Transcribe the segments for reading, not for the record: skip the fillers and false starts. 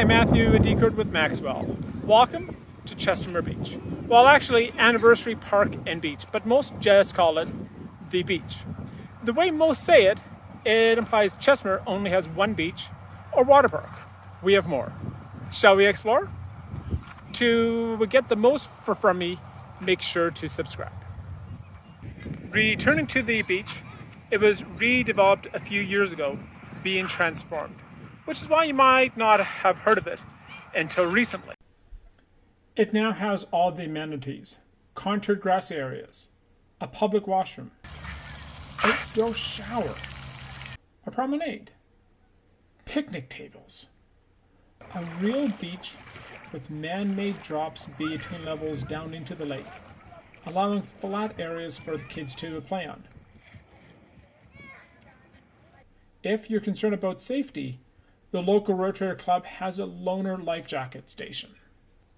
I'm Matthew Deckard with MaxWell. Welcome to Chestermere Beach. Well, actually, Anniversary Park and Beach, but most just call it the beach. The way most say it, it implies Chestermere only has one beach or water park. We have more. Shall we explore? To get the most from me, make sure to subscribe. Returning to the beach, it was redeveloped a few years ago, being transformed, which is why you might not have heard of it until recently. It now has all the amenities: contoured grass areas, a public washroom, outdoor shower, a promenade, picnic tables, a real beach with man-made drops between levels down into the lake, allowing flat areas for the kids to play on. If you're concerned about safety, the local Rotary Club has a loaner life jacket station.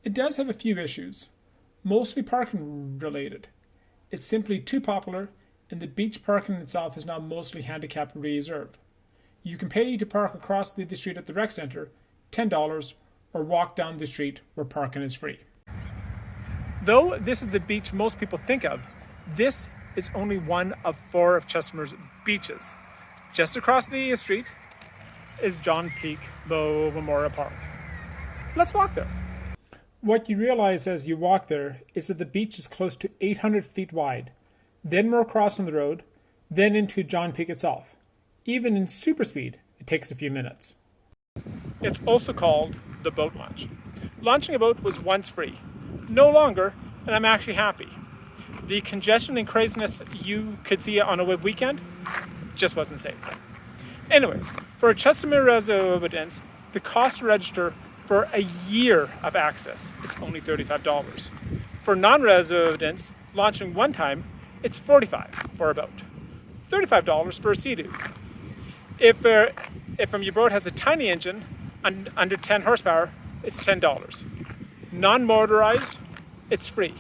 It does have a few issues, mostly parking related. It's simply too popular, and the beach parking itself is now mostly handicap reserved. You can pay to park across the street at the rec center, $10, or walk down the street where parking is free. Though this is the beach most people think of, this is only one of 4 of Chestermere's beaches. Just across the street is John Peake Memorial Park. Let's walk there. What you realize as you walk there is that the beach is close to 800 feet wide, then we're crossing the road, then into John Peake itself. Even in super speed, it takes a few minutes. It's also called the boat launch. Launching a boat was once free, no longer, and I'm actually happy. The congestion and craziness you could see on a weekend just wasn't safe. Anyways, for a Chestermere residents, the cost to register for a year of access is only $35. For non-residents launching one time, it's $45 for a boat, $35 for a Sea-Doo. If your boat has a tiny engine under 10 horsepower, it's $10. Non-motorized, it's free.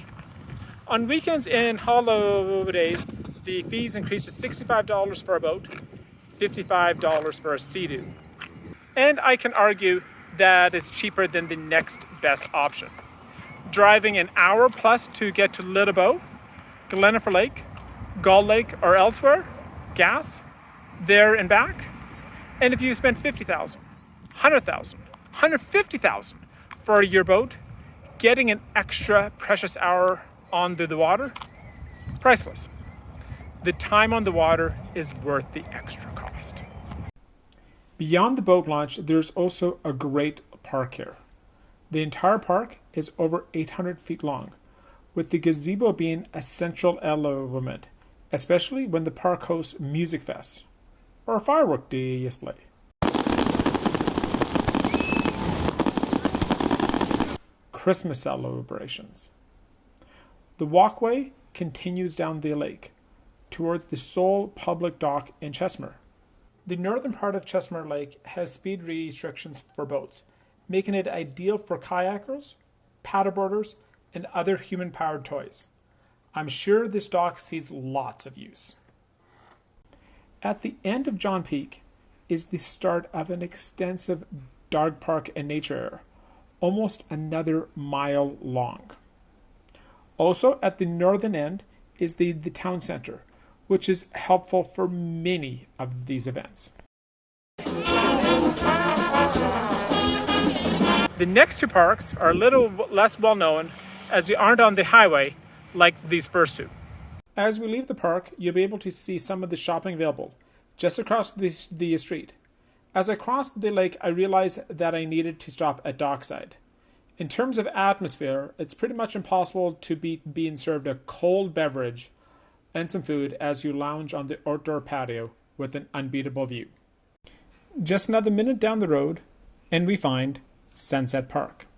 On weekends and holidays, the fees increase to $65 for a boat, $55 for a Sea-Doo. And I can argue that it's cheaper than the next best option. Driving an hour plus to get to Littlebow, Glennifer Lake, Gull Lake, or elsewhere, gas, there and back. And if you spend $50,000, $100,000, $150,000 for your boat, getting an extra precious hour on the water, priceless. The time on the water is worth the extra cost. Beyond the boat launch, there's also a great park here. The entire park is over 800 feet long, with the gazebo being a central element, especially when the park hosts music fests or a firework display. Christmas celebrations. The walkway continues down the lake towards the sole public dock in Chestermere. The northern part of Chestermere Lake has speed restrictions for boats, making it ideal for kayakers, paddleboarders, and other human-powered toys. I'm sure this dock sees lots of use. At the end of John Peake is the start of an extensive dog park and nature area, almost another mile long. Also at the northern end is the town center, which is helpful for many of these events. The next 2 parks are a little less well known as they aren't on the highway like these first 2. As we leave the park, you'll be able to see some of the shopping available just across the street. As I crossed the lake, I realized that I needed to stop at Dockside. In terms of atmosphere, it's pretty much impossible to beat being served a cold beverage and some food as you lounge on the outdoor patio with an unbeatable view. Just another minute down the road, and we find Sunset Park.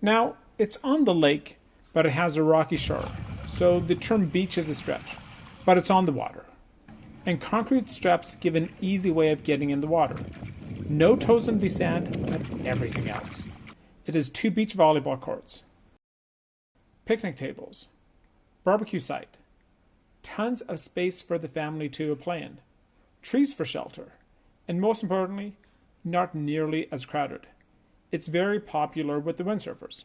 Now, it's on the lake, but it has a rocky shore, so the term beach is a stretch, but it's on the water. And concrete steps give an easy way of getting in the water. No toes in the sand, but everything else. It has 2 beach volleyball courts, picnic tables, barbecue site, tons of space for the family to play in, trees for shelter, and most importantly, not nearly as crowded. It's very popular with the windsurfers.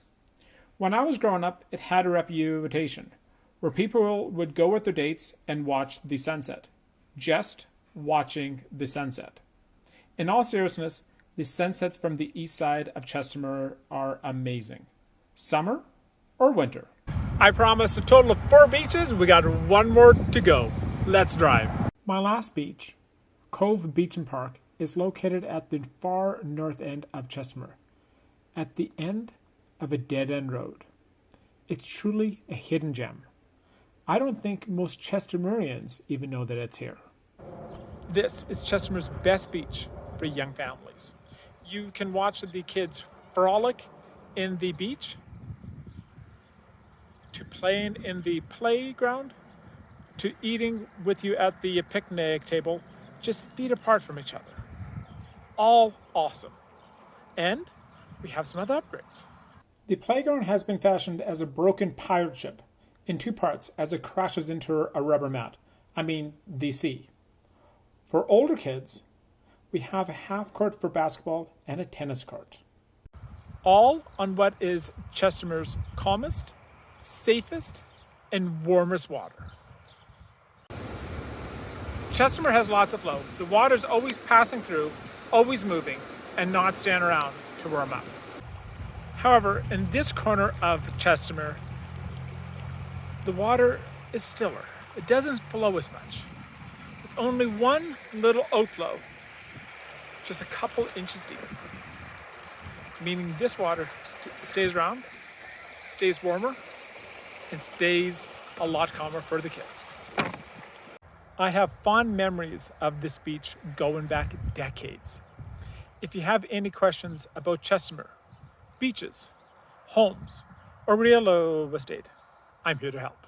When I was growing up, it had a reputation where people would go with their dates and watch the sunset. Just watching the sunset. In all seriousness, the sunsets from the east side of Chestermere are amazing. Summer or winter? I promised a total of 4 beaches. We got 1 more to go. Let's drive. My last beach, Cove Beach and Park, is located at the far north end of Chestermere, at the end of a dead-end road. It's truly a hidden gem. I don't think most Chestermerians even know that it's here. This is Chestermere's best beach for young families. You can watch the kids frolic in the beach, to playing in the playground, to eating with you at the picnic table, just feet apart from each other. All awesome. And we have some other upgrades. The playground has been fashioned as a broken pirate ship in 2 parts as it crashes into a rubber mat. The sea. For older kids, we have a half court for basketball and a tennis court. All on what is Chestermere's calmest, safest, and warmest water. Chestermere has lots of flow. The water's always passing through, always moving, and not standing around to warm up. However, in this corner of Chestermere, the water is stiller. It doesn't flow as much. With only one little outflow, just a couple inches deep. Meaning this water stays around, stays warmer, and stays a lot calmer for the kids. I have fond memories of this beach going back decades. If you have any questions about Chestermere, beaches, homes, or real estate, I'm here to help.